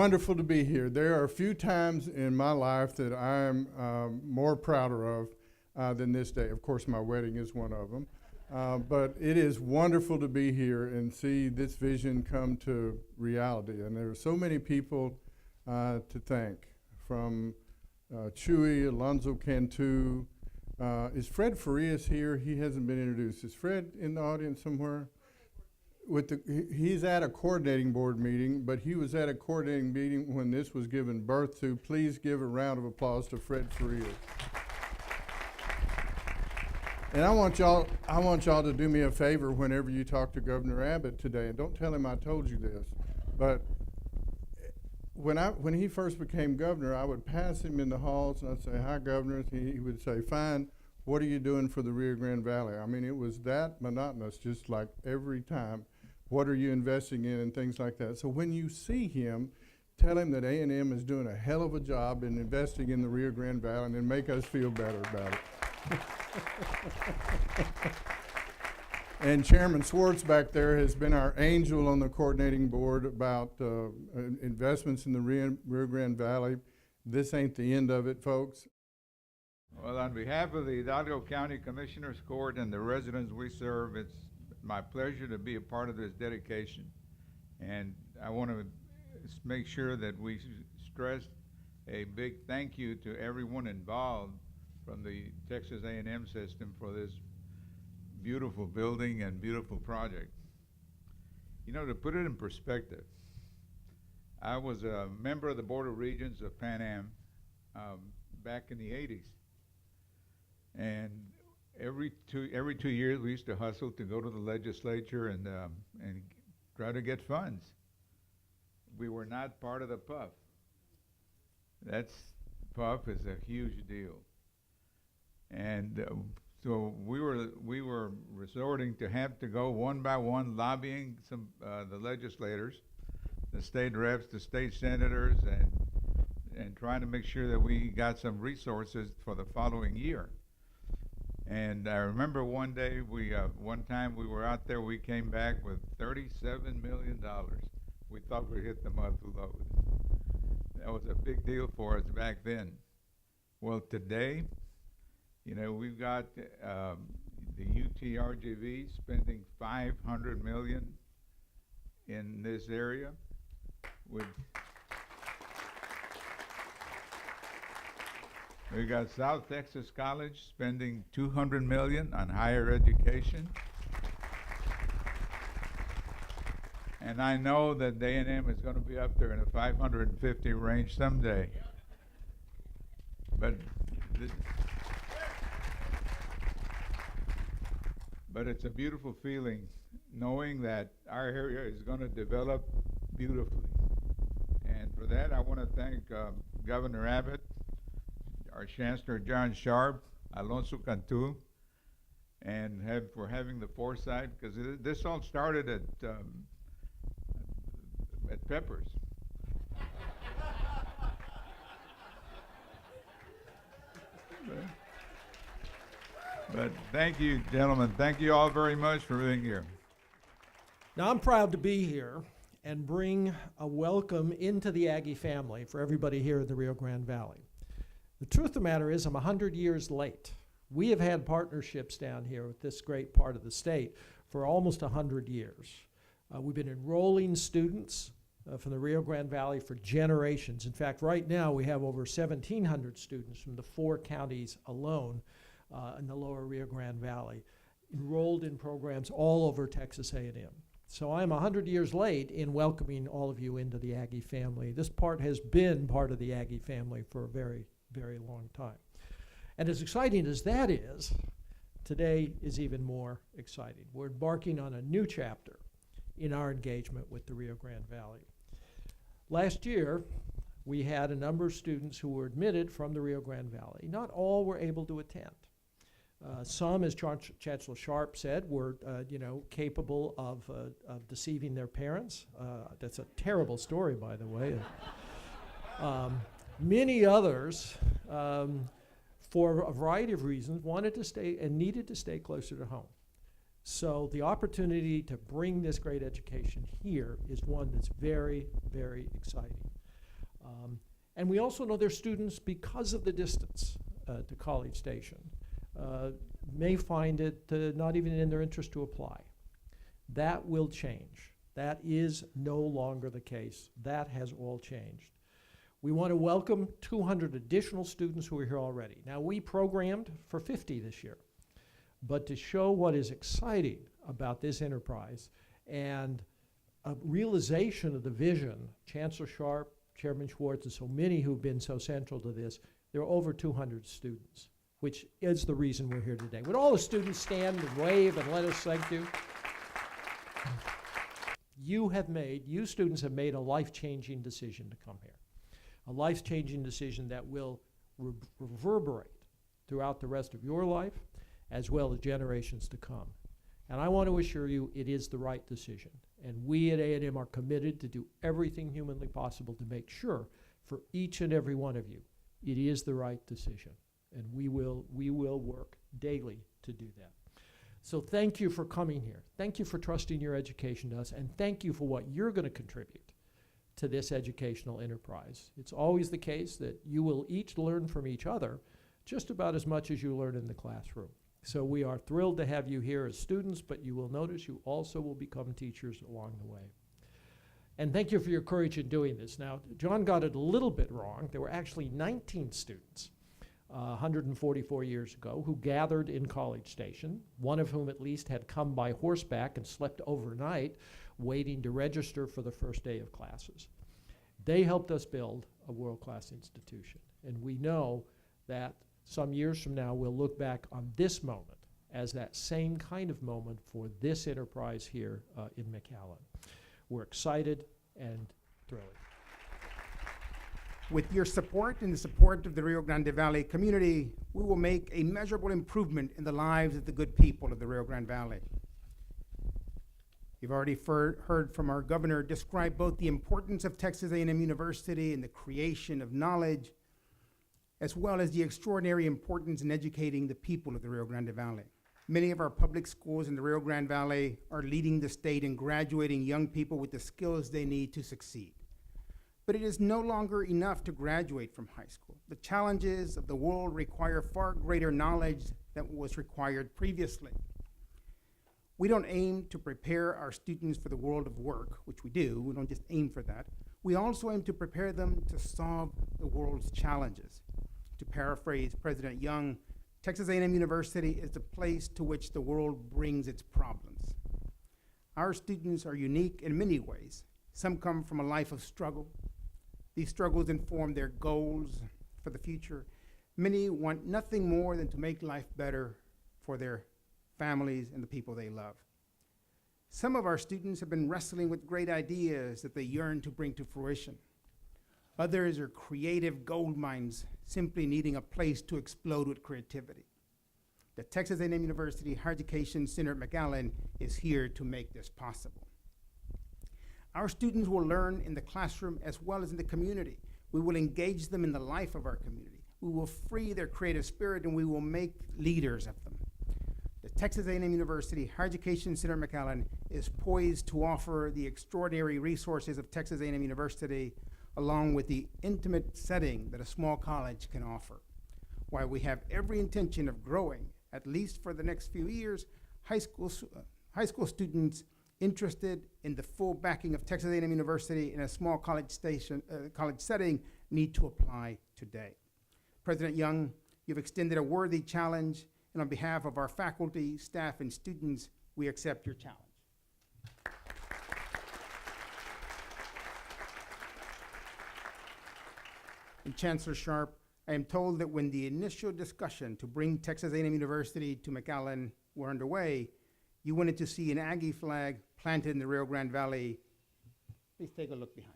wonderful to be here. There are a few times in my life that I am more prouder of than this day. Of course, my wedding is one of them. But it is wonderful to be here and see this vision come to reality. And there are so many people to thank, from Chewy, Alonzo Cantu. Is Fred Farias here? He hasn't been introduced. Is Fred in the audience somewhere? He's at a coordinating board meeting, but he was at a coordinating meeting when this was given birth to. Please give a round of applause to Fred Farias. And I want y'all to do me a favor whenever you talk to Governor Abbott today, and don't tell him I told you this, but when he first became governor, I would pass him in the halls and I'd say, "Hi, Governor." He would say, "Fine. What are you doing for the Rio Grande Valley?" I mean, it was that monotonous, just like every time. What are you investing in and things like that. So when you see him, tell him that A&M is doing a hell of a job in investing in the Rio Grande Valley, and then make us feel better about it. And Chairman Swartz back there has been our angel on the coordinating board about investments in the Rio Grande Valley. This ain't the end of it, folks. Well, on behalf of the Hidalgo County Commissioners Court and the residents we serve, it's my pleasure to be a part of this dedication. And I want to make sure that we stress a big thank you to everyone involved from the Texas A&M system for this beautiful building and beautiful project. You know, to put it in perspective, I was a member of the Board of Regents of Pan Am back in the 80s. And every 2 years we used to hustle to go to the legislature and try to get funds. We were not part of the PUF. PUF is a huge deal. And so we were resorting to have to go one by one, lobbying the legislators, the state reps, the state senators, and trying to make sure that we got some resources for the following year. And I remember one time we were out there, we came back with $37 million. We thought we'd hit the mud load. That was a big deal for us back then. Well, today, you know, we've got the UTRGV spending $500 million in this area. We got South Texas College spending $200 million on higher education. And I know that A&M is going to be up there in the 550 range someday. But it's a beautiful feeling knowing that our area is going to develop beautifully. And for that, I want to thank Governor Abbott, our Chancellor John Sharp, Alonzo Cantu, and for having the foresight, because this all started at Peppers. But thank you, gentlemen. Thank you all very much for being here. Now, I'm proud to be here and bring a welcome into the Aggie family for everybody here in the Rio Grande Valley. The truth of the matter is I'm 100 years late. We have had partnerships down here with this great part of the state for almost 100 years. We've been enrolling students from the Rio Grande Valley for generations. In fact, right now we have over 1,700 students from the 4 counties alone in the lower Rio Grande Valley, enrolled in programs all over Texas A&M. So I'm 100 years late in welcoming all of you into the Aggie family. This part has been part of the Aggie family for a very, very long time. And as exciting as that is, today is even more exciting. We're embarking on a new chapter in our engagement with the Rio Grande Valley. Last year, we had a number of students who were admitted from the Rio Grande Valley. Not all were able to attend. Some, as Chancellor Sharp said, were capable of deceiving their parents. That's a terrible story, by the way. Many others, for a variety of reasons, wanted to stay and needed to stay closer to home. So the opportunity to bring this great education here is one that's very, very exciting. And we also know their students, because of the distance to College Station, may find it not even in their interest to apply. That will change. That is no longer the case. That has all changed. We want to welcome 200 additional students who are here already. Now, we programmed for 50 this year, but to show what is exciting about this enterprise and a realization of the vision, Chancellor Sharp, Chairman Schwartz, and so many who've been so central to this, there are over 200 students, which is the reason we're here today. Would all the students stand and wave and let us thank you? You students have made a life-changing decision to come here. A life-changing decision that will reverberate throughout the rest of your life, as well as generations to come. And I want to assure you it is the right decision. And we at A&M are committed to do everything humanly possible to make sure for each and every one of you it is the right decision. And we will work daily to do that. So thank you for coming here. Thank you for trusting your education to us. And thank you for what you're going to contribute to this educational enterprise. It's always the case that you will each learn from each other just about as much as you learn in the classroom. So we are thrilled to have you here as students, but you will notice you also will become teachers along the way. And thank you for your courage in doing this. Now, John got it a little bit wrong. There were actually 19 students 144 years ago who gathered in College Station, one of whom at least had come by horseback and slept overnight waiting to register for the first day of classes. They helped us build a world-class institution. And we know that some years from now, we'll look back on this moment as that same kind of moment for this enterprise here in McAllen. We're excited and thrilled. With your support and the support of the Rio Grande Valley community, we will make a measurable improvement in the lives of the good people of the Rio Grande Valley. You've already heard from our governor describe both the importance of Texas A&M University and the creation of knowledge, as well as the extraordinary importance in educating the people of the Rio Grande Valley. Many of our public schools in the Rio Grande Valley are leading the state in graduating young people with the skills they need to succeed. But it is no longer enough to graduate from high school. The challenges of the world require far greater knowledge than was required previously. We don't aim to prepare our students for the world of work, which we do. We don't just aim for that. We also aim to prepare them to solve the world's challenges. To paraphrase President Young, Texas A&M University is the place to which the world brings its problems. Our students are unique in many ways. Some come from a life of struggle. These struggles inform their goals for the future. Many want nothing more than to make life better for their families and the people they love. Some of our students have been wrestling with great ideas that they yearn to bring to fruition. Others are creative gold mines, simply needing a place to explode with creativity. The Texas A&M University Higher Education Center at McAllen is here to make this possible. Our students will learn in the classroom as well as in the community. We will engage them in the life of our community. We will free their creative spirit, and we will make leaders of them. The Texas A&M University Higher Education Center at McAllen is poised to offer the extraordinary resources of Texas A&M University, along with the intimate setting that a small college can offer. While we have every intention of growing, at least for the next few years, high school students interested in the full backing of Texas A&M University in a small college setting need to apply today. President Young, you've extended a worthy challenge, and on behalf of our faculty, staff, and students, we accept your challenge. And Chancellor Sharp, I am told that when the initial discussion to bring Texas A&M University to McAllen were underway, you wanted to see an Aggie flag planted in the Rio Grande Valley. Please take a look behind.